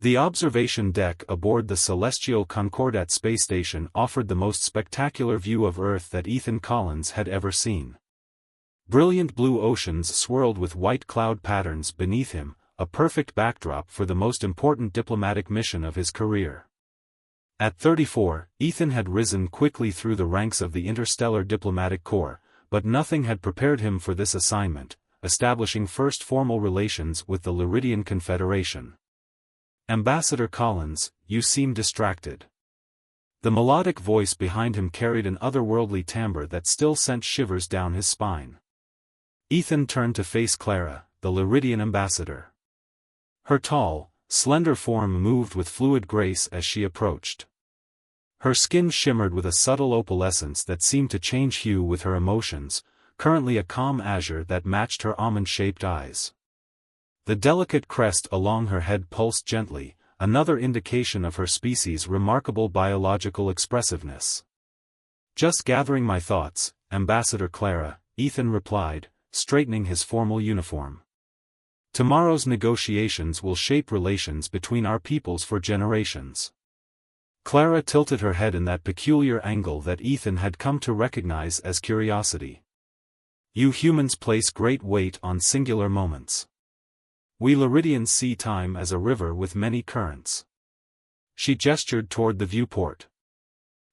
The observation deck aboard the celestial Concordat space station offered the most spectacular view of Earth that Ethan Collins had ever seen. Brilliant blue oceans swirled with white cloud patterns beneath him, a perfect backdrop for the most important diplomatic mission of his career. At 34, Ethan had risen quickly through the ranks of the Interstellar Diplomatic Corps, but nothing had prepared him for this assignment, establishing first formal relations with the Luridian Confederation. "Ambassador Collins, you seem distracted." The melodic voice behind him carried an otherworldly timbre that still sent shivers down his spine. Ethan turned to face Clara, the Luridian ambassador. Her tall, slender form moved with fluid grace as she approached. Her skin shimmered with a subtle opalescence that seemed to change hue with her emotions, currently a calm azure that matched her almond-shaped eyes. The delicate crest along her head pulsed gently, another indication of her species' remarkable biological expressiveness. "Just gathering my thoughts, Ambassador Clara," Ethan replied, straightening his formal uniform. "Tomorrow's negotiations will shape relations between our peoples for generations." Clara tilted her head in that peculiar angle that Ethan had come to recognize as curiosity. "You humans place great weight on singular moments. We Luridians see time as a river with many currents." She gestured toward the viewport.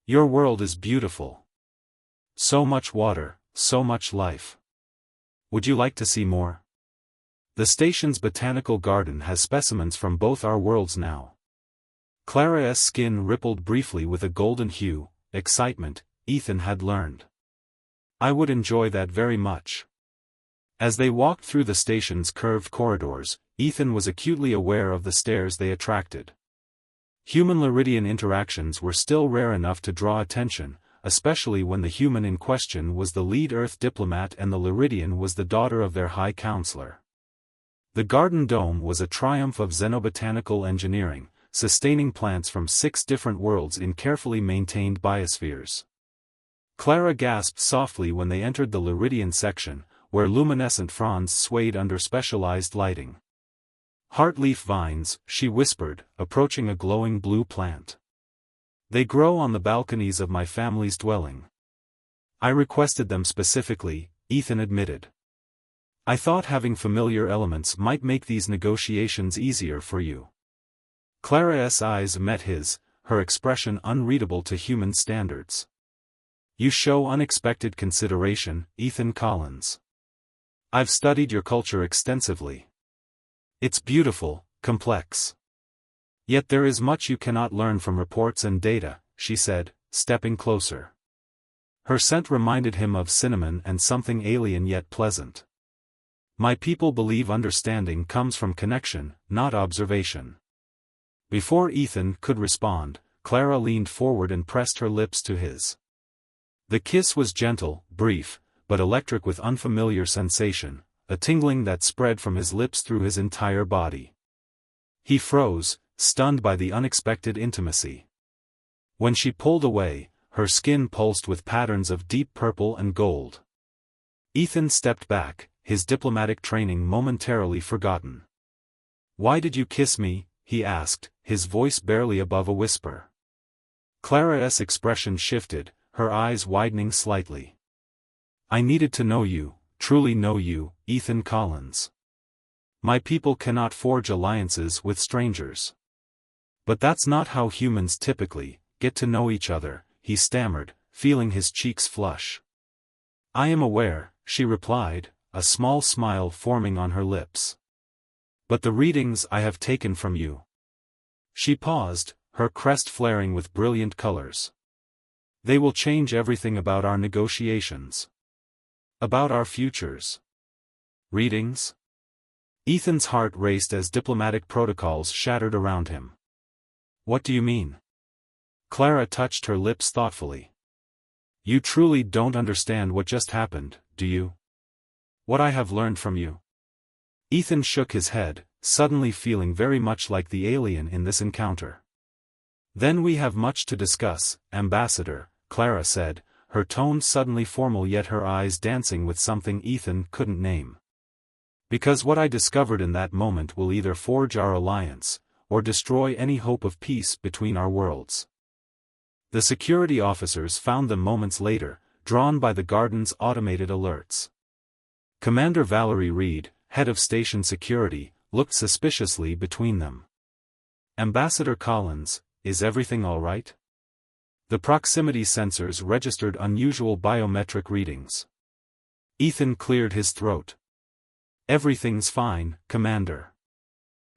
"Your world is beautiful. So much water, so much life. Would you like to see more? The station's botanical garden has specimens from both our worlds now." Clara's skin rippled briefly with a golden hue, excitement, Ethan had learned. "I would enjoy that very much." As they walked through the station's curved corridors, Ethan was acutely aware of the stares they attracted. Human-Luridian interactions were still rare enough to draw attention, especially when the human in question was the lead Earth diplomat and the Luridian was the daughter of their High Counselor. The garden dome was a triumph of xenobotanical engineering, sustaining plants from 6 different worlds in carefully maintained biospheres. Clara gasped softly when they entered the Luridian section, where luminescent fronds swayed under specialized lighting. "Heartleaf vines," she whispered, approaching a glowing blue plant. "They grow on the balconies of my family's dwelling." "I requested them specifically," Ethan admitted. "I thought having familiar elements might make these negotiations easier for you." Clara's eyes met his, her expression unreadable to human standards. "You show unexpected consideration, Ethan Collins. I've studied your culture extensively. It's beautiful, complex. Yet there is much you cannot learn from reports and data," she said, stepping closer. Her scent reminded him of cinnamon and something alien yet pleasant. "My people believe understanding comes from connection, not observation." Before Ethan could respond, Clara leaned forward and pressed her lips to his. The kiss was gentle, brief, but electric with unfamiliar sensation, a tingling that spread from his lips through his entire body. He froze, stunned by the unexpected intimacy. When she pulled away, her skin pulsed with patterns of deep purple and gold. Ethan stepped back, his diplomatic training momentarily forgotten. "Why did you kiss me?" he asked, his voice barely above a whisper. Clara's expression shifted, her eyes widening slightly. "I needed to know you, truly know you, Ethan Collins. My people cannot forge alliances with strangers. But that's not how humans typically get to know each other," he stammered, feeling his cheeks flush. "I am aware," she replied, a small smile forming on her lips. "But the readings I have taken from you." She paused, her crest flaring with brilliant colors. "They will change everything about our negotiations. About our futures." "Readings?" Ethan's heart raced as diplomatic protocols shattered around him. "What do you mean?" Clara touched her lips thoughtfully. "You truly don't understand what just happened, do you? What I have learned from you?" Ethan shook his head, suddenly feeling very much like the alien in this encounter. "Then we have much to discuss, Ambassador," Clara said, her tone suddenly formal yet her eyes dancing with something Ethan couldn't name. "Because what I discovered in that moment will either forge our alliance, or destroy any hope of peace between our worlds. The security officers found them moments later, drawn by the garden's automated alerts. Commander Valerie Reed, head of station security, looked suspiciously between them. "Ambassador Collins, is everything all right?" The proximity sensors registered unusual biometric readings. Ethan cleared his throat. "Everything's fine, Commander."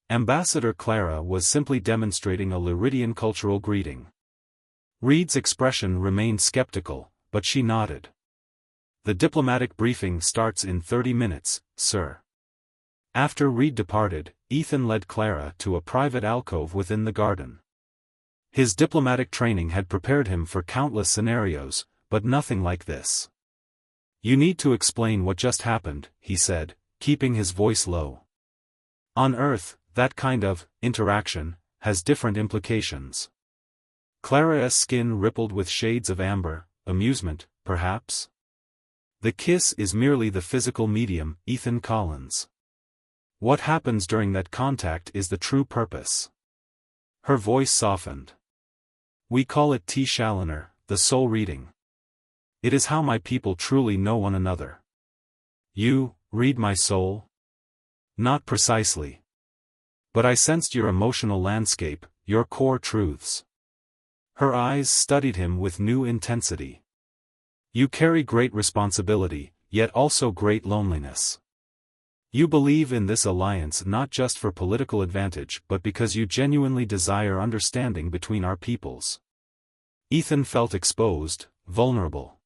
Ambassador Clara was simply demonstrating a Lyridian cultural greeting. Reed's expression remained skeptical, but she nodded. "The diplomatic briefing starts in 30 minutes, sir." After Reed departed, Ethan led Clara to a private alcove within the garden. His diplomatic training had prepared him for countless scenarios, but nothing like this. "You need to explain what just happened," he said, keeping his voice low. "On Earth, that kind of interaction has different implications." Clara's skin rippled with shades of amber, amusement, perhaps? "The kiss is merely the physical medium, Ethan Collins. What happens during that contact is the true purpose." Her voice softened. "We call it T-Challenger, the soul reading. It is how my people truly know one another." "You read my soul?" "Not precisely. But I sensed your emotional landscape, your core truths." Her eyes studied him with new intensity. "You carry great responsibility, yet also great loneliness. You believe in this alliance not just for political advantage but because you genuinely desire understanding between our peoples." Ethan felt exposed, vulnerable.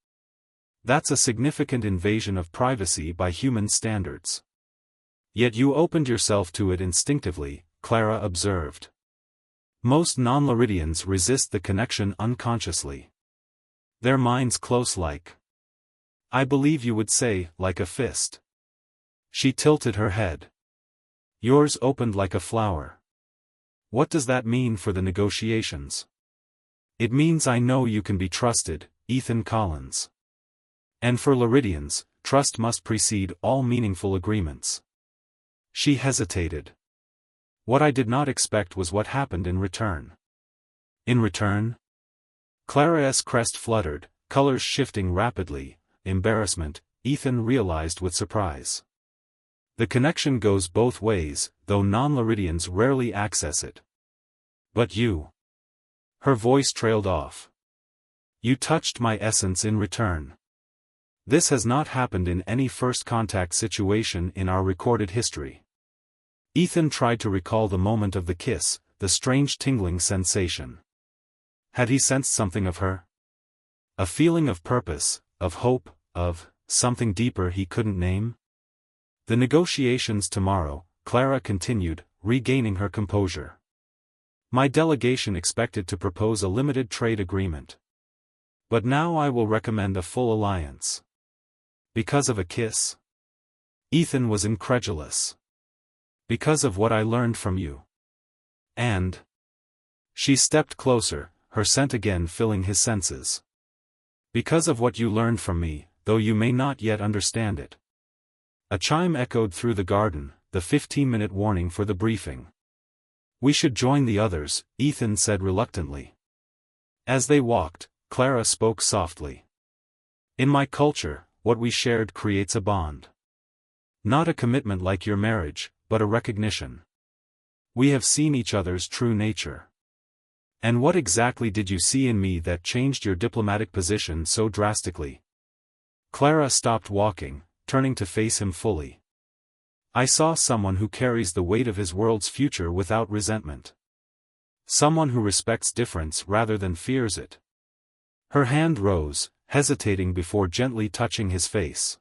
"That's a significant invasion of privacy by human standards." "Yet you opened yourself to it instinctively," Clara observed. "Most non-Lyridians resist the connection unconsciously. Their minds close like. I believe you would say, like a fist." She tilted her head. "Yours opened like a flower." "What does that mean for the negotiations?" "It means I know you can be trusted, Ethan Collins. And for Lyridians, trust must precede all meaningful agreements." She hesitated. "What I did not expect was what happened in return." "In return?" Clara's crest fluttered, colors shifting rapidly. Embarrassment, Ethan realized with surprise. The connection goes both ways, though non-Lyridians rarely access it. "But you..." Her voice trailed off. "You touched my essence in return. This has not happened in any first contact situation in our recorded history." Ethan tried to recall the moment of the kiss, the strange tingling sensation. Had he sensed something of her? A feeling of purpose, of hope, of something deeper he couldn't name? "The negotiations tomorrow," Clara continued, regaining her composure. "My delegation expected to propose a limited trade agreement. But now I will recommend a full alliance." "Because of a kiss?" Ethan was incredulous. "Because of what I learned from you." "And?" She stepped closer, her scent again filling his senses. "Because of what you learned from me, though you may not yet understand it." A chime echoed through the garden, the 15-minute warning for the briefing. "We should join the others," Ethan said reluctantly. As they walked, Clara spoke softly. "In my culture, what we shared creates a bond. Not a commitment like your marriage, but a recognition. We have seen each other's true nature." "And what exactly did you see in me that changed your diplomatic position so drastically?" Clara stopped walking, turning to face him fully. "I saw someone who carries the weight of his world's future without resentment. Someone who respects difference rather than fears it." Her hand rose, hesitating before gently touching his face.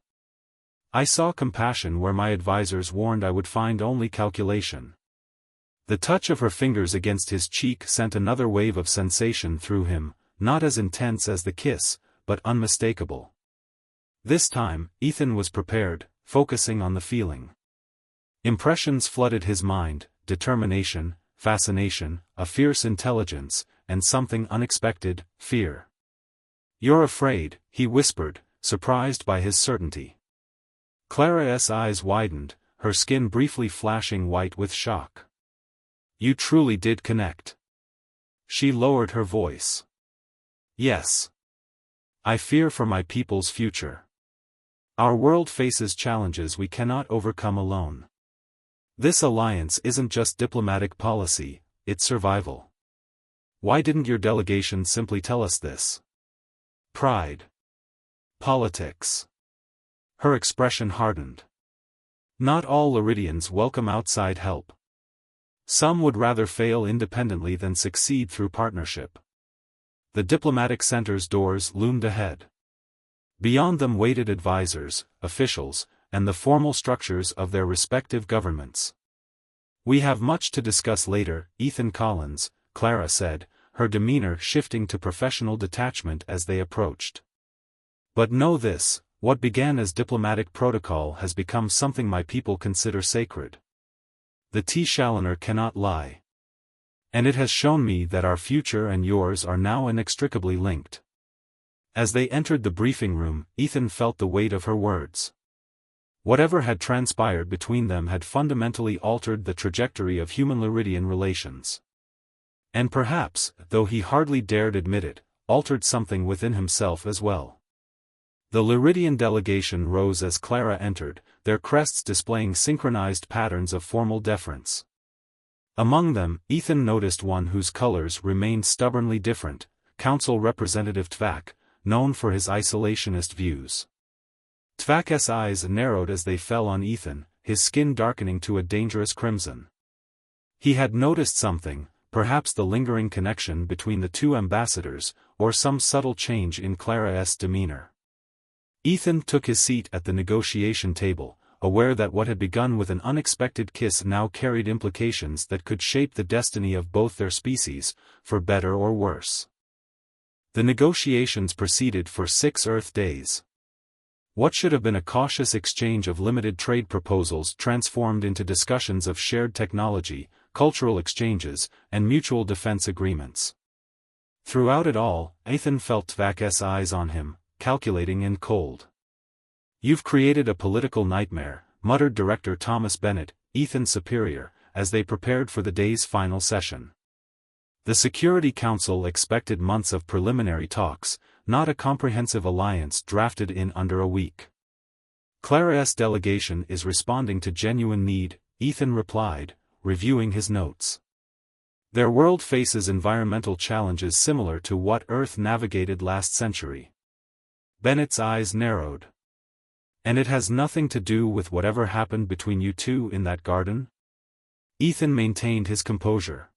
"I saw compassion where my advisors warned I would find only calculation." The touch of her fingers against his cheek sent another wave of sensation through him, not as intense as the kiss, but unmistakable. This time, Ethan was prepared, focusing on the feeling. Impressions flooded his mind: determination, fascination, a fierce intelligence, and something unexpected, fear. "You're afraid," he whispered, surprised by his certainty. Clara's eyes widened, her skin briefly flashing white with shock. You truly did connect. She lowered her voice. Yes. I fear for my people's future. Our world faces challenges we cannot overcome alone. This alliance isn't just diplomatic policy, it's survival. Why didn't your delegation simply tell us this? Pride. Politics. Her expression hardened. Not all Lyridians welcome outside help. Some would rather fail independently than succeed through partnership. The diplomatic center's doors loomed ahead. Beyond them waited advisors, officials, and the formal structures of their respective governments. We have much to discuss later, Ethan Collins, Clara said, her demeanor shifting to professional detachment as they approached. But know this, what began as diplomatic protocol has become something my people consider sacred. The T-Challenger cannot lie. And it has shown me that our future and yours are now inextricably linked. As they entered the briefing room, Ethan felt the weight of her words. Whatever had transpired between them had fundamentally altered the trajectory of human-Lyridian relations. And perhaps, though he hardly dared admit it, altered something within himself as well. The Lyridian delegation rose as Clara entered, their crests displaying synchronized patterns of formal deference. Among them, Ethan noticed one whose colors remained stubbornly different, Council Representative Tvak, known for his isolationist views. Tvak's eyes narrowed as they fell on Ethan, his skin darkening to a dangerous crimson. He had noticed something, perhaps the lingering connection between the two ambassadors, or some subtle change in Clara's demeanor. Ethan took his seat at the negotiation table, aware that what had begun with an unexpected kiss now carried implications that could shape the destiny of both their species, for better or worse. The negotiations proceeded for 6 Earth days. What should have been a cautious exchange of limited trade proposals transformed into discussions of shared technology, cultural exchanges, and mutual defense agreements. Throughout it all, Ethan felt Tvak's eyes on him, calculating and cold. "You've created a political nightmare," muttered Director Thomas Bennett, Ethan's superior, as they prepared for the day's final session. The Security Council expected months of preliminary talks, not a comprehensive alliance drafted in under a week. Clara's delegation is responding to genuine need, Ethan replied, reviewing his notes. Their world faces environmental challenges similar to what Earth navigated last century. Bennett's eyes narrowed. "And it has nothing to do with whatever happened between you two in that garden?" Ethan maintained his composure.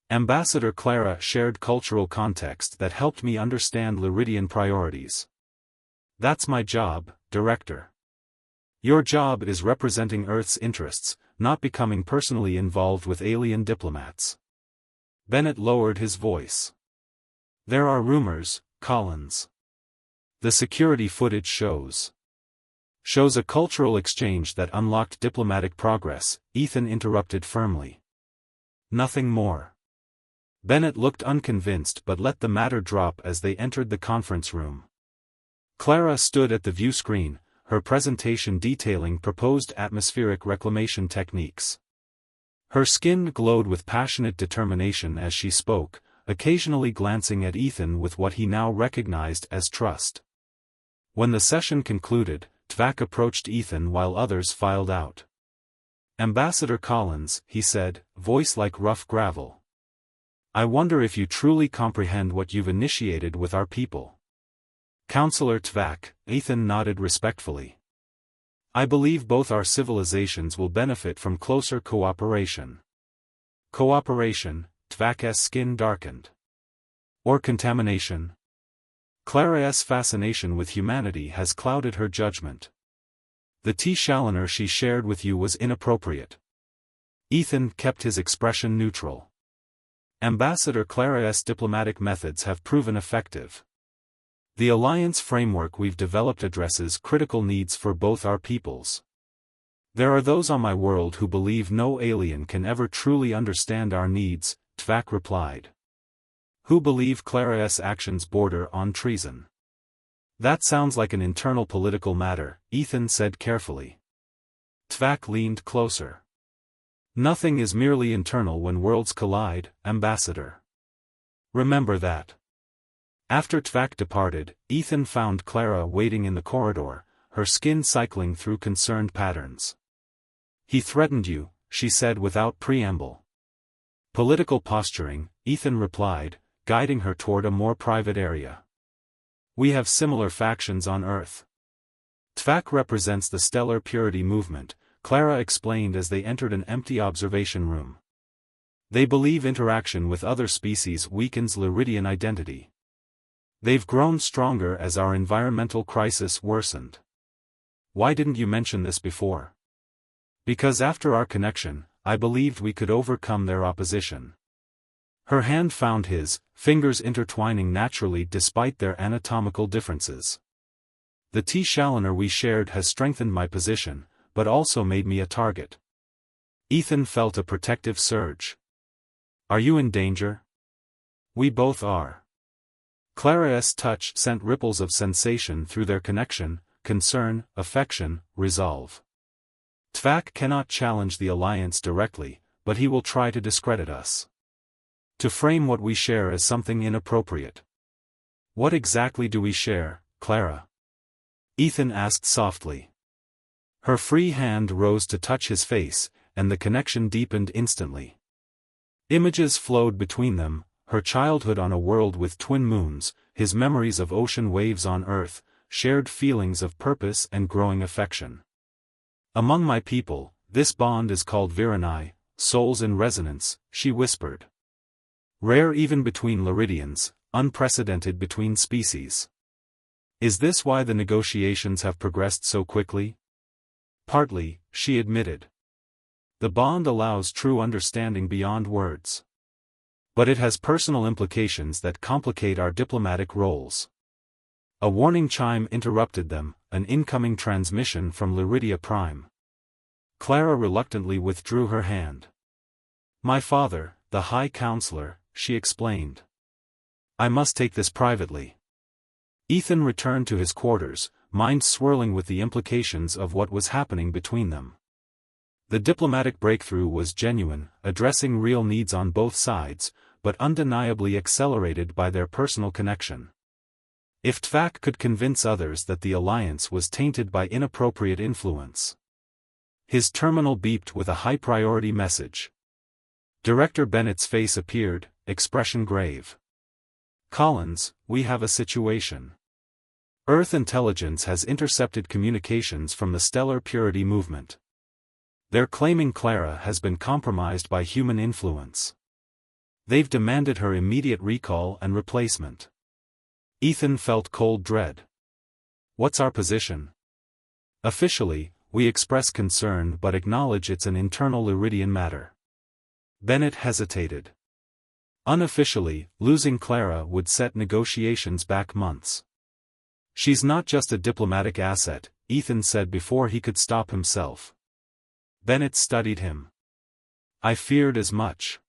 "Ambassador Clara shared cultural context that helped me understand Lyridian priorities. That's my job, Director. Your job is representing Earth's interests, not becoming personally involved with alien diplomats." Bennett lowered his voice. "There are rumors, Collins. The security footage shows a cultural exchange that unlocked diplomatic progress," Ethan interrupted firmly. "Nothing more." Bennett looked unconvinced but let the matter drop as they entered the conference room. Clara stood at the view screen, her presentation detailing proposed atmospheric reclamation techniques. Her skin glowed with passionate determination as she spoke, occasionally glancing at Ethan with what he now recognized as trust. When the session concluded, Tvak approached Ethan while others filed out. "Ambassador Collins," he said, voice like rough gravel. "I wonder if you truly comprehend what you've initiated with our people." "Counselor Tvak," Ethan nodded respectfully. "I believe both our civilizations will benefit from closer cooperation." "Cooperation," Tvak's skin darkened. "Or contamination?" Clara's fascination with humanity has clouded her judgment. "The T-Challenger she shared with you was inappropriate." Ethan kept his expression neutral. "Ambassador Clara's diplomatic methods have proven effective. The alliance framework we've developed addresses critical needs for both our peoples. There are those on my world who believe no alien can ever truly understand our needs," Tvak replied. "Who believe Clara's actions border on treason." "That sounds like an internal political matter," Ethan said carefully. Tvak leaned closer. Nothing is merely internal when worlds collide, Ambassador. Remember that. After Tvak departed, Ethan found Clara waiting in the corridor, her skin cycling through concerned patterns. He threatened you, she said without preamble. Political posturing, Ethan replied, guiding her toward a more private area. We have similar factions on Earth. Tvak represents the stellar purity movement, Clara explained as they entered an empty observation room. They believe interaction with other species weakens Lyridian identity. They've grown stronger as our environmental crisis worsened. Why didn't you mention this before? Because after our connection, I believed we could overcome their opposition. Her hand found his, fingers intertwining naturally despite their anatomical differences. The T-Challenger we shared has strengthened my position, but also made me a target. Ethan felt a protective surge. Are you in danger? We both are. Clara's touch sent ripples of sensation through their connection, concern, affection, resolve. Tvak cannot challenge the alliance directly, but he will try to discredit us. To frame what we share as something inappropriate. What exactly do we share, Clara? Ethan asked softly. Her free hand rose to touch his face, and the connection deepened instantly. Images flowed between them, her childhood on a world with twin moons, his memories of ocean waves on Earth, shared feelings of purpose and growing affection. Among my people, this bond is called Viranai, souls in resonance, she whispered. Rare even between Lyridians, unprecedented between species. Is this why the negotiations have progressed so quickly? Partly, she admitted. The bond allows true understanding beyond words. But it has personal implications that complicate our diplomatic roles. A warning chime interrupted them, an incoming transmission from Lyridia Prime. Clara reluctantly withdrew her hand. My father, the High Counselor, she explained. I must take this privately. Ethan returned to his quarters, mind swirling with the implications of what was happening between them. The diplomatic breakthrough was genuine, addressing real needs on both sides, but undeniably accelerated by their personal connection. If Tvak could convince others that the alliance was tainted by inappropriate influence. His terminal beeped with a high-priority message. Director Bennett's face appeared, expression grave. Collins, we have a situation. Earth intelligence has intercepted communications from the stellar purity movement. They're claiming Clara has been compromised by human influence. They've demanded her immediate recall and replacement. Ethan felt cold dread. What's our position? Officially, we express concern but acknowledge it's an internal Lyridian matter. Bennett hesitated. Unofficially, losing Clara would set negotiations back months. She's not just a diplomatic asset, Ethan said before he could stop himself. Bennett studied him. I feared as much.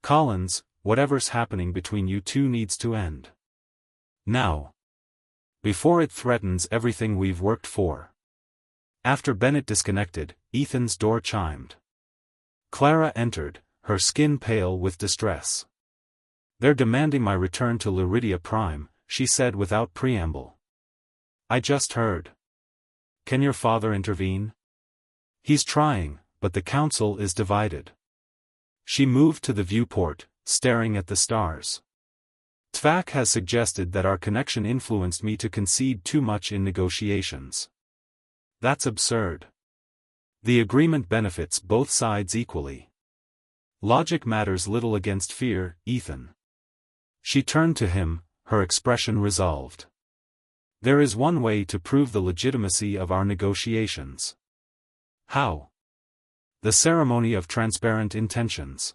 Collins, whatever's happening between you two needs to end. Now. Before it threatens everything we've worked for. After Bennett disconnected, Ethan's door chimed. Clara entered, her skin pale with distress. They're demanding my return to Lyridia Prime, she said without preamble. I just heard. Can your father intervene? He's trying, but the council is divided. She moved to the viewport, staring at the stars. Tvak has suggested that our connection influenced me to concede too much in negotiations. That's absurd. The agreement benefits both sides equally. Logic matters little against fear, Ethan. She turned to him, her expression resolved. There is one way to prove the legitimacy of our negotiations. How? The ceremony of transparent intentions.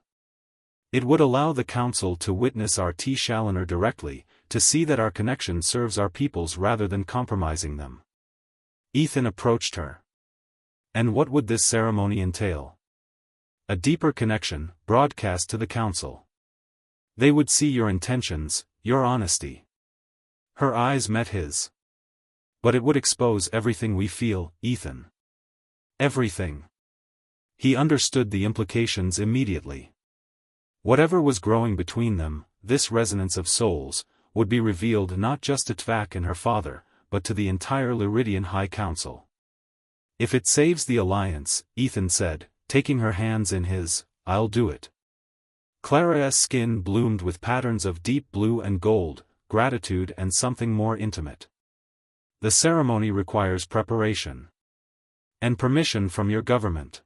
It would allow the council to witness our T-Challenger directly, to see that our connection serves our peoples rather than compromising them. Ethan approached her. And what would this ceremony entail? A deeper connection, broadcast to the council. They would see your intentions, your honesty. Her eyes met his. But it would expose everything we feel, Ethan. Everything. He understood the implications immediately. Whatever was growing between them, this resonance of souls, would be revealed not just to Tvak and her father, but to the entire Lyridian High Council. If it saves the Alliance, Ethan said, taking her hands in his, I'll do it. Clara's skin bloomed with patterns of deep blue and gold, gratitude and something more intimate. The ceremony requires preparation. And permission from your government.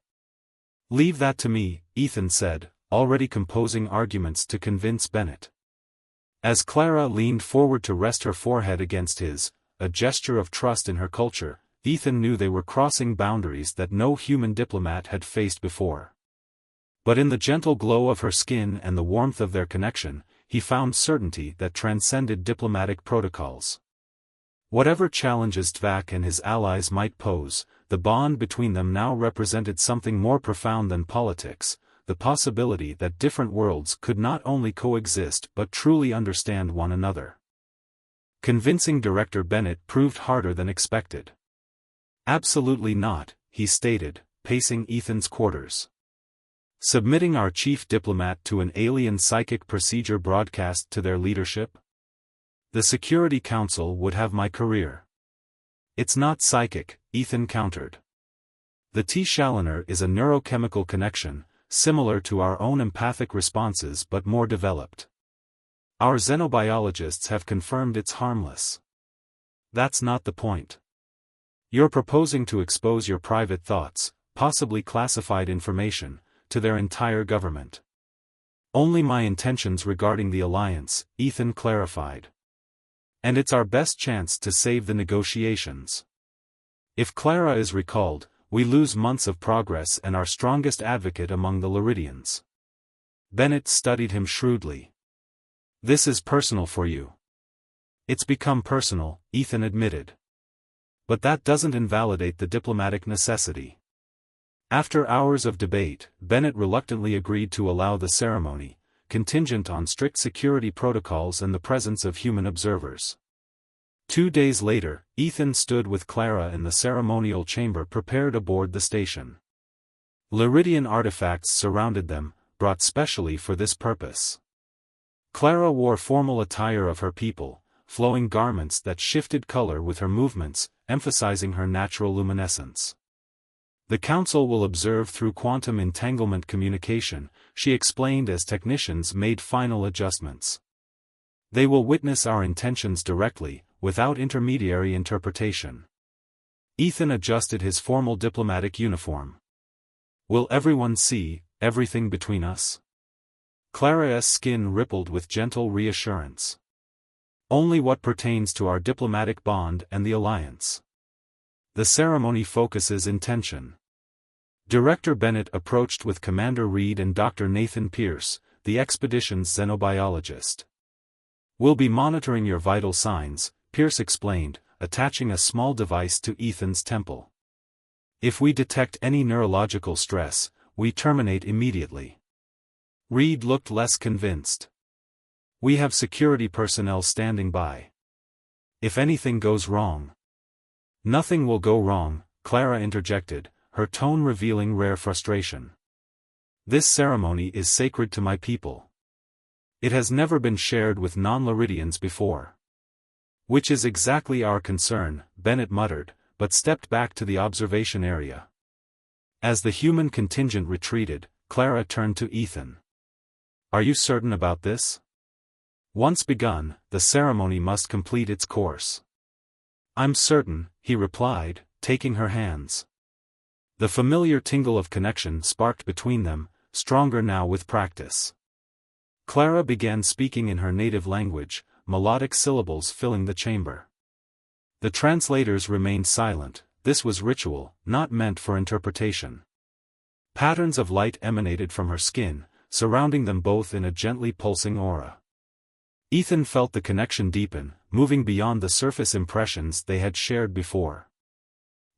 Leave that to me, Ethan said, already composing arguments to convince Bennett. As Clara leaned forward to rest her forehead against his, a gesture of trust in her culture, Ethan knew they were crossing boundaries that no human diplomat had faced before. But in the gentle glow of her skin and the warmth of their connection, he found certainty that transcended diplomatic protocols. Whatever challenges Tvak and his allies might pose, the bond between them now represented something more profound than politics, the possibility that different worlds could not only coexist but truly understand one another. Convincing Director Bennett proved harder than expected. Absolutely not, he stated, pacing Ethan's quarters. Submitting our chief diplomat to an alien psychic procedure broadcast to their leadership? The Security Council would have my career. It's not psychic, Ethan countered. The T-Challenger is a neurochemical connection, similar to our own empathic responses but more developed. Our xenobiologists have confirmed it's harmless. That's not the point. You're proposing to expose your private thoughts, possibly classified information, to their entire government. Only my intentions regarding the alliance, Ethan clarified. And it's our best chance to save the negotiations. If Clara is recalled, we lose months of progress and our strongest advocate among the Lyridians. Bennett studied him shrewdly. This is personal for you. It's become personal, Ethan admitted. But that doesn't invalidate the diplomatic necessity. After hours of debate, Bennett reluctantly agreed to allow the ceremony, contingent on strict security protocols and the presence of human observers. 2 days later, Ethan stood with Clara in the ceremonial chamber prepared aboard the station. Lyridian artifacts surrounded them, brought specially for this purpose. Clara wore formal attire of her people, flowing garments that shifted color with her movements, emphasizing her natural luminescence. The Council will observe through quantum entanglement communication, she explained as technicians made final adjustments. They will witness our intentions directly, without intermediary interpretation. Ethan adjusted his formal diplomatic uniform. Will everyone see everything between us? Clara's skin rippled with gentle reassurance. Only what pertains to our diplomatic bond and the alliance. The ceremony focuses intention. Director Bennett approached with Commander Reed and Dr. Nathan Pierce, the expedition's xenobiologist. We'll be monitoring your vital signs, Pierce explained, attaching a small device to Ethan's temple. If we detect any neurological stress, we terminate immediately. Reed looked less convinced. We have security personnel standing by. If anything goes wrong. Nothing will go wrong, Clara interjected, her tone revealing rare frustration. This ceremony is sacred to my people. It has never been shared with non-Lyridians before. Which is exactly our concern, Bennett muttered, but stepped back to the observation area. As the human contingent retreated, Clara turned to Ethan. Are you certain about this? Once begun, the ceremony must complete its course. I'm certain, he replied, taking her hands. The familiar tingle of connection sparked between them, stronger now with practice. Clara began speaking in her native language, melodic syllables filling the chamber. The translators remained silent. This was ritual, not meant for interpretation. Patterns of light emanated from her skin, surrounding them both in a gently pulsing aura. Ethan felt the connection deepen, moving beyond the surface impressions they had shared before.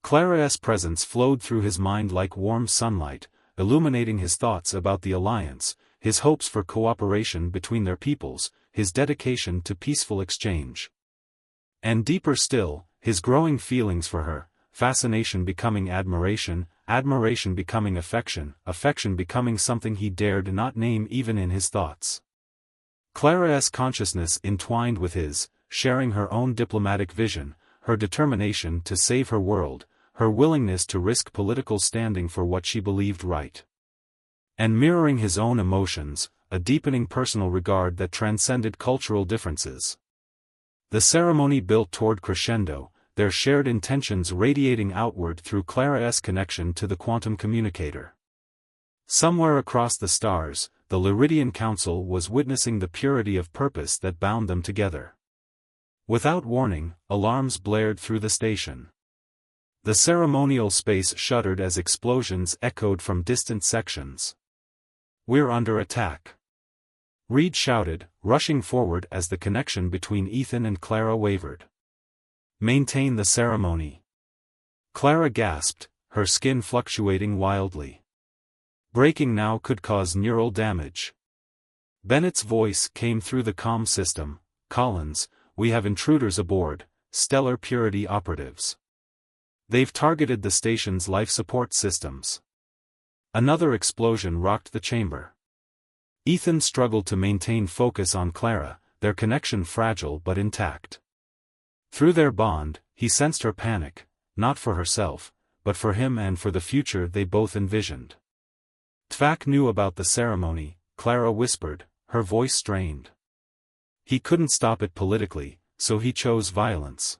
Clara's presence flowed through his mind like warm sunlight, illuminating his thoughts about the alliance, his hopes for cooperation between their peoples, his dedication to peaceful exchange. And deeper still, his growing feelings for her, fascination becoming admiration, admiration becoming affection, affection becoming something he dared not name even in his thoughts. Clara's consciousness entwined with his, sharing her own diplomatic vision, her determination to save her world, her willingness to risk political standing for what she believed right. And mirroring his own emotions, a deepening personal regard that transcended cultural differences. The ceremony built toward crescendo, their shared intentions radiating outward through Clara's connection to the quantum communicator. Somewhere across the stars, the Lyridian Council was witnessing the purity of purpose that bound them together. Without warning, alarms blared through the station. The ceremonial space shuddered as explosions echoed from distant sections. "We're under attack," Reed shouted, rushing forward as the connection between Ethan and Clara wavered. "Maintain the ceremony." Clara gasped, her skin fluctuating wildly. Breaking now could cause neural damage. Bennett's voice came through the comm system. "Collins, we have intruders aboard, stellar purity operatives. They've targeted the station's life support systems." Another explosion rocked the chamber. Ethan struggled to maintain focus on Clara, their connection fragile but intact. Through their bond, he sensed her panic, not for herself, but for him and for the future they both envisioned. "Tvak knew about the ceremony," Clara whispered, her voice strained. "He couldn't stop it politically, so he chose violence."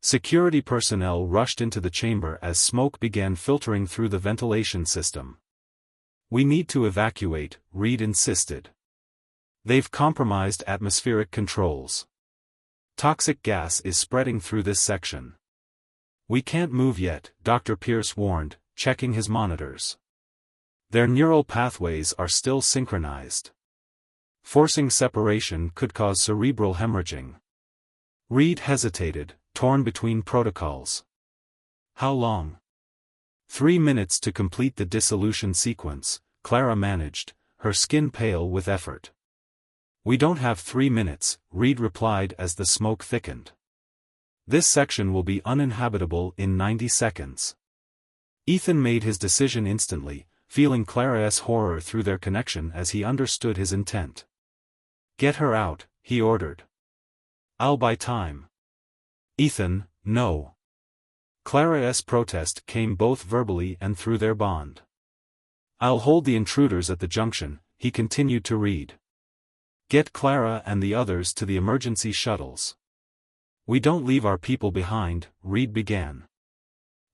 Security personnel rushed into the chamber as smoke began filtering through the ventilation system. "We need to evacuate," Reed insisted. "They've compromised atmospheric controls. Toxic gas is spreading through this section." "We can't move yet," Dr. Pierce warned, checking his monitors. "Their neural pathways are still synchronized. Forcing separation could cause cerebral hemorrhaging." Reed hesitated, torn between protocols. "How long?" 3 minutes to complete the dissolution sequence, Clara managed, her skin pale with effort. "We don't have 3 minutes, Reed replied as the smoke thickened. "This section will be uninhabitable in 90 seconds. Ethan made his decision instantly, feeling Clara's horror through their connection as he understood his intent. "Get her out," he ordered. "I'll buy time." "Ethan, no." Clara's protest came both verbally and through their bond. "I'll hold the intruders at the junction," he continued to read. "Get Clara and the others to the emergency shuttles." "We don't leave our people behind," Reed began.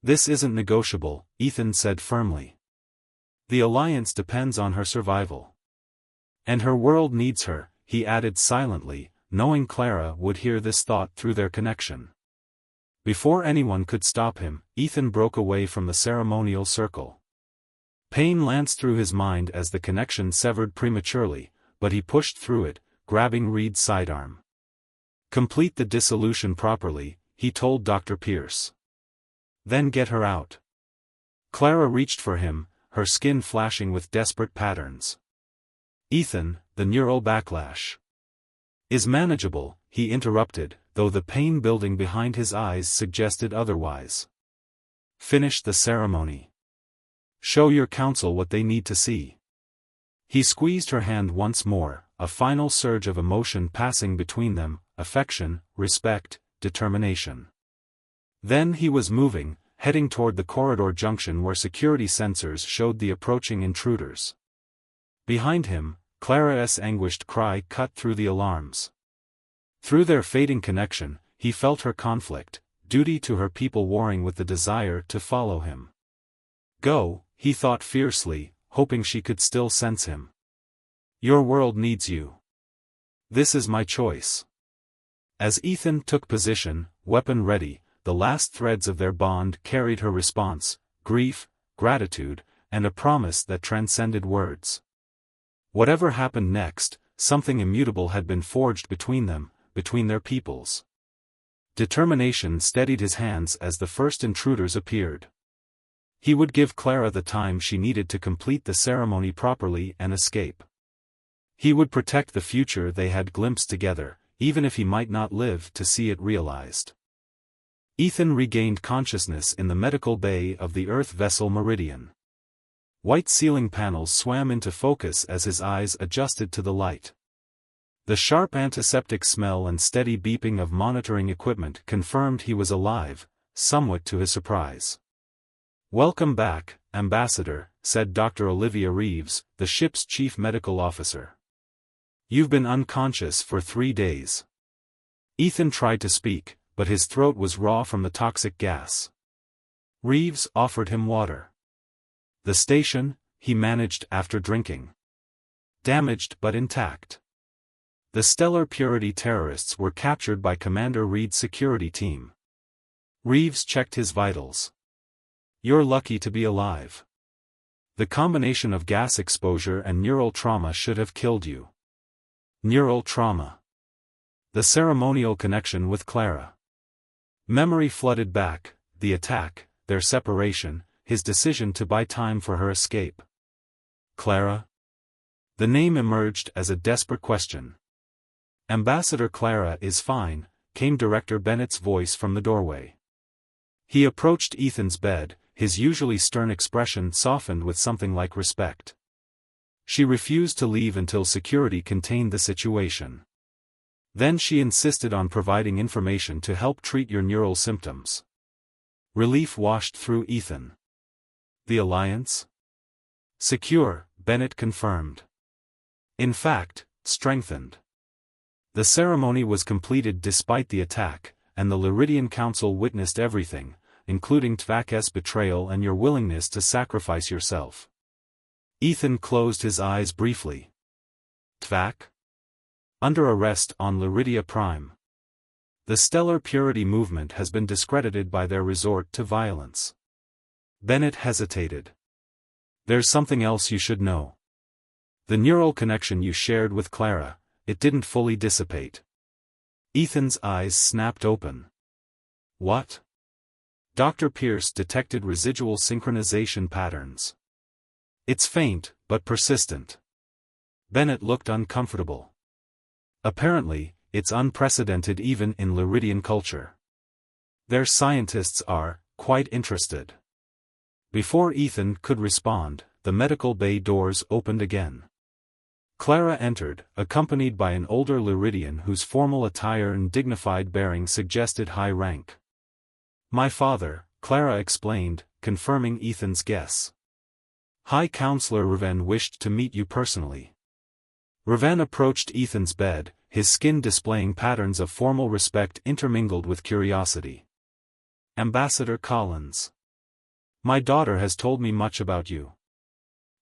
"This isn't negotiable," Ethan said firmly. "The Alliance depends on her survival. And her world needs her," he added silently, knowing Clara would hear this thought through their connection. Before anyone could stop him, Ethan broke away from the ceremonial circle. Pain lanced through his mind as the connection severed prematurely, but he pushed through it, grabbing Reed's sidearm. "Complete the dissolution properly," he told Dr. Pierce. "Then get her out." Clara reached for him, her skin flashing with desperate patterns. "Ethan, the neural backlash is manageable," he interrupted, though the pain building behind his eyes suggested otherwise. "Finish the ceremony. Show your council what they need to see." He squeezed her hand once more, a final surge of emotion passing between them, affection, respect, determination. Then he was moving, heading toward the corridor junction where security sensors showed the approaching intruders. Behind him, Clara's anguished cry cut through the alarms. Through their fading connection, he felt her conflict, duty to her people warring with the desire to follow him. "Go," he thought fiercely, hoping she could still sense him. "Your world needs you. This is my choice." As Ethan took position, weapon ready, the last threads of their bond carried her response, grief, gratitude, and a promise that transcended words. Whatever happened next, something immutable had been forged between them, between their peoples. Determination steadied his hands as the first intruders appeared. He would give Clara the time she needed to complete the ceremony properly and escape. He would protect the future they had glimpsed together, even if he might not live to see it realized. Ethan regained consciousness in the medical bay of the Earth vessel Meridian. White ceiling panels swam into focus as his eyes adjusted to the light. The sharp antiseptic smell and steady beeping of monitoring equipment confirmed he was alive, somewhat to his surprise. "Welcome back, Ambassador," said Dr. Olivia Reeves, the ship's chief medical officer. "You've been unconscious for 3 days." Ethan tried to speak, but his throat was raw from the toxic gas. Reeves offered him water. The station, he managed after drinking. Damaged but intact. The Stellar Purity terrorists were captured by Commander Reed's security team. Reeves checked his vitals. "You're lucky to be alive. The combination of gas exposure and neural trauma should have killed you." Neural trauma. The ceremonial connection with Clara. Memory flooded back, the attack, their separation, his decision to buy time for her escape. Clara? The name emerged as a desperate question. "Ambassador Clara is fine," came Director Bennett's voice from the doorway. He approached Ethan's bed, his usually stern expression softened with something like respect. "She refused to leave until security contained the situation. Then she insisted on providing information to help treat your neural symptoms." Relief washed through Ethan. "The alliance?" "Secure," Bennett confirmed. "In fact, strengthened." The ceremony was completed despite the attack, and the Lyridian Council witnessed everything, including Tvak's betrayal and your willingness to sacrifice yourself. Ethan closed his eyes briefly. Tvak? Under arrest on Lyridia Prime. The Stellar Purity movement has been discredited by their resort to violence. Bennett hesitated. "There's something else you should know. The neural connection you shared with Clara, it didn't fully dissipate." Ethan's eyes snapped open. "What?" Dr. Pierce detected residual synchronization patterns. "It's faint, but persistent." Bennett looked uncomfortable. "Apparently, it's unprecedented even in Lyridian culture. Their scientists are quite interested." Before Ethan could respond, the medical bay doors opened again. Clara entered, accompanied by an older Lyridian whose formal attire and dignified bearing suggested high rank. "My father," Clara explained, confirming Ethan's guess. "High Counselor Raven wished to meet you personally." Raven approached Ethan's bed, his skin displaying patterns of formal respect intermingled with curiosity. "Ambassador Collins. My daughter has told me much about you.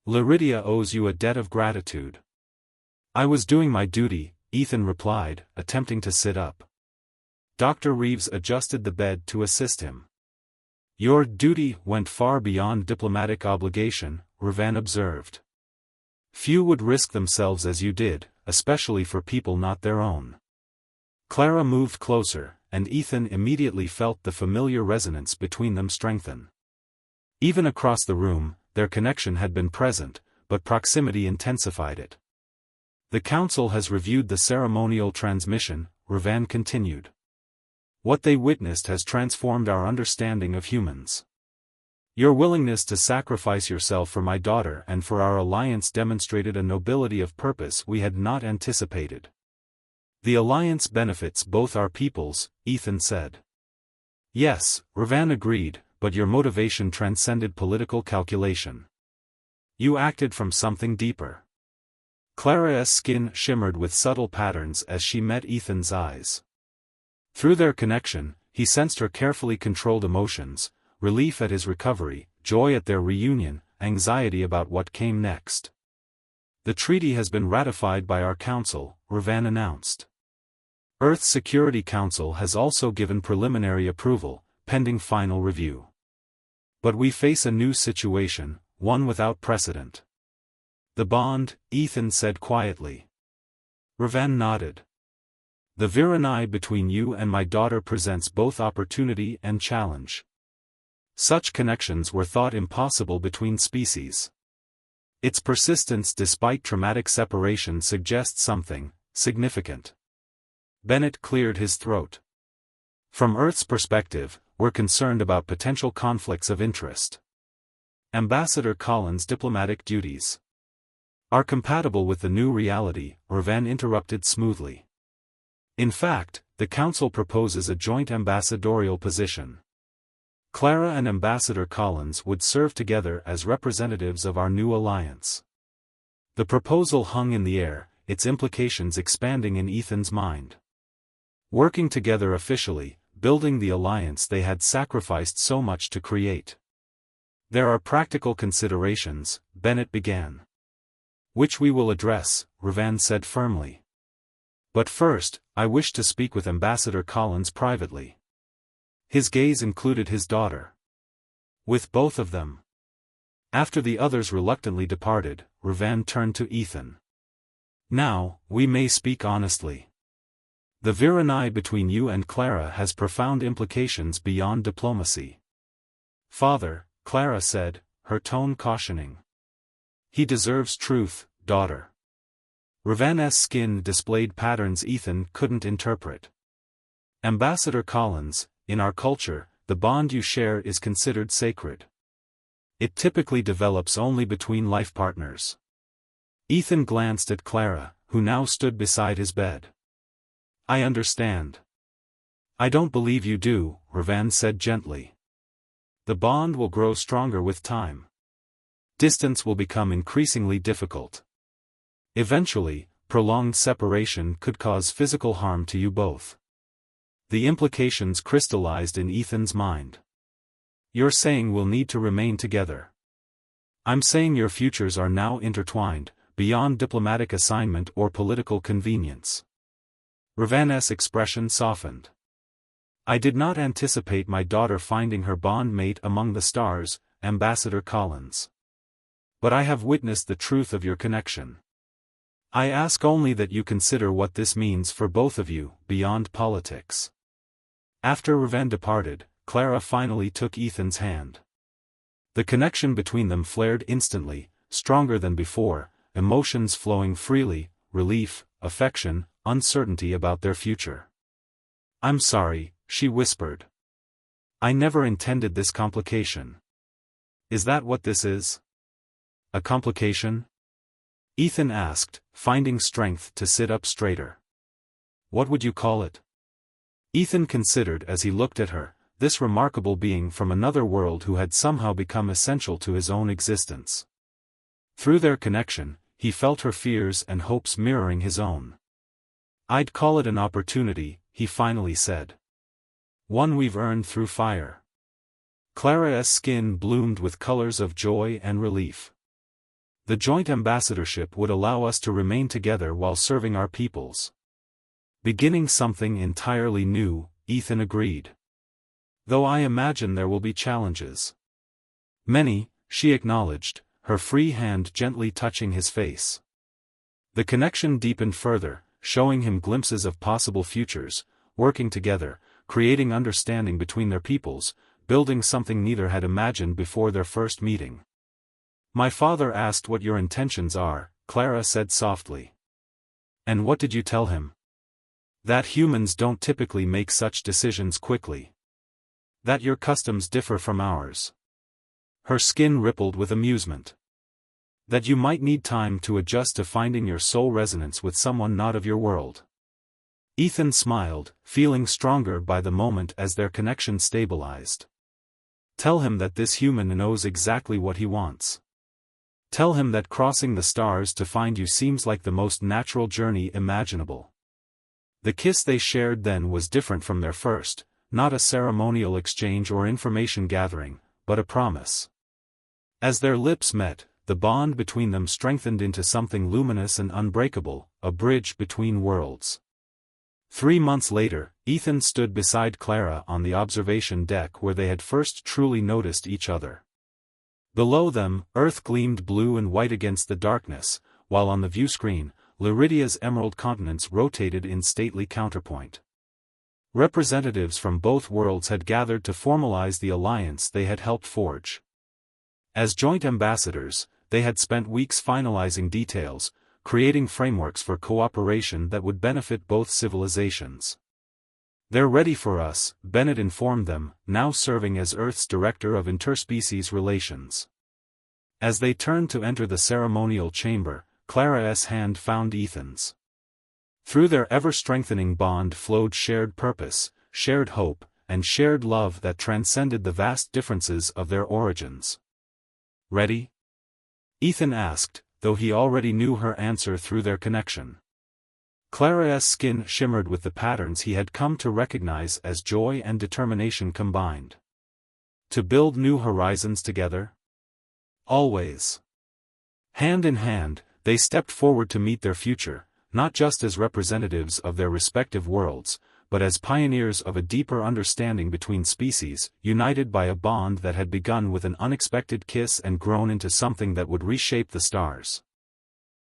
Lyridia owes you a debt of gratitude." "I was doing my duty," Ethan replied, attempting to sit up. Dr. Reeves adjusted the bed to assist him. "Your duty went far beyond diplomatic obligation," Raven observed. "Few would risk themselves as you did, especially for people not their own." Clara moved closer, and Ethan immediately felt the familiar resonance between them strengthen. Even across the room, their connection had been present, but proximity intensified it. "The Council has reviewed the ceremonial transmission," Raven continued. "What they witnessed has transformed our understanding of humans. Your willingness to sacrifice yourself for my daughter and for our alliance demonstrated a nobility of purpose we had not anticipated." "The alliance benefits both our peoples," Ethan said. "Yes," Raven agreed, "but your motivation transcended political calculation. You acted from something deeper." Clara's skin shimmered with subtle patterns as she met Ethan's eyes. Through their connection, he sensed her carefully controlled emotions, relief at his recovery, joy at their reunion, anxiety about what came next. "The treaty has been ratified by our council," Raven announced. "Earth's Security Council has also given preliminary approval, pending final review. But we face a new situation, one without precedent." "The bond," Ethan said quietly. Raven nodded. "The Virani between you and my daughter presents both opportunity and challenge. Such connections were thought impossible between species. Its persistence despite traumatic separation suggests something significant." Bennett cleared his throat. "From Earth's perspective, were concerned about potential conflicts of interest. Ambassador Collins' diplomatic duties are compatible with the new reality, Ravan interrupted smoothly. In fact, the Council proposes a joint ambassadorial position. Clara and Ambassador Collins would serve together as representatives of our new alliance. The proposal hung in the air, its implications expanding in Ethan's mind. Working together officially, building the alliance they had sacrificed so much to create. There are practical considerations, Bennett began. Which we will address, Ravan said firmly. But first, I wish to speak with Ambassador Collins privately. His gaze included his daughter. With both of them. After the others reluctantly departed, Ravan turned to Ethan. Now, we may speak honestly. The Virani between you and Clara has profound implications beyond diplomacy. Father, Clara said, her tone cautioning. He deserves truth, daughter. Ravan's skin displayed patterns Ethan couldn't interpret. Ambassador Collins, in our culture, the bond you share is considered sacred. It typically develops only between life partners. Ethan glanced at Clara, who now stood beside his bed. I understand. I don't believe you do, Ravan said gently. The bond will grow stronger with time. Distance will become increasingly difficult. Eventually, prolonged separation could cause physical harm to you both. The implications crystallized in Ethan's mind. You're saying we'll need to remain together. I'm saying your futures are now intertwined, beyond diplomatic assignment or political convenience. Ravan's expression softened. I did not anticipate my daughter finding her bond mate among the stars, Ambassador Collins. But I have witnessed the truth of your connection. I ask only that you consider what this means for both of you, beyond politics. After Ravan departed, Clara finally took Ethan's hand. The connection between them flared instantly, stronger than before, emotions flowing freely, relief, affection, uncertainty about their future. I'm sorry, she whispered. I never intended this complication. Is that what this is? A complication? Ethan asked, finding strength to sit up straighter. What would you call it? Ethan considered as he looked at her, this remarkable being from another world who had somehow become essential to his own existence. Through their connection, he felt her fears and hopes mirroring his own. I'd call it an opportunity, he finally said. One we've earned through fire. Clara's skin bloomed with colors of joy and relief. The joint ambassadorship would allow us to remain together while serving our peoples. Beginning something entirely new, Ethan agreed. Though I imagine there will be challenges. Many, she acknowledged, her free hand gently touching his face. The connection deepened further, showing him glimpses of possible futures, working together, creating understanding between their peoples, building something neither had imagined before their first meeting. My father asked what your intentions are, Clara said softly. And what did you tell him? That humans don't typically make such decisions quickly. That your customs differ from ours. Her skin rippled with amusement. That you might need time to adjust to finding your soul resonance with someone not of your world. Ethan smiled, feeling stronger by the moment as their connection stabilized. Tell him that this human knows exactly what he wants. Tell him that crossing the stars to find you seems like the most natural journey imaginable. The kiss they shared then was different from their first, not a ceremonial exchange or information gathering, but a promise. As their lips met, the bond between them strengthened into something luminous and unbreakable, a bridge between worlds. 3 months later, Ethan stood beside Clara on the observation deck where they had first truly noticed each other. Below them, Earth gleamed blue and white against the darkness, while on the viewscreen, Lyridia's emerald continents rotated in stately counterpoint. Representatives from both worlds had gathered to formalize the alliance they had helped forge. As joint ambassadors, they had spent weeks finalizing details, creating frameworks for cooperation that would benefit both civilizations. "They're ready for us," Bennett informed them, now serving as Earth's Director of Interspecies Relations. As they turned to enter the ceremonial chamber, Clara's hand found Ethan's. Through their ever-strengthening bond flowed shared purpose, shared hope, and shared love that transcended the vast differences of their origins. "Ready?" Ethan asked, though he already knew her answer through their connection. Clara's skin shimmered with the patterns he had come to recognize as joy and determination combined. To build new horizons together? Always. Hand in hand, they stepped forward to meet their future, not just as representatives of their respective worlds, but as pioneers of a deeper understanding between species, united by a bond that had begun with an unexpected kiss and grown into something that would reshape the stars.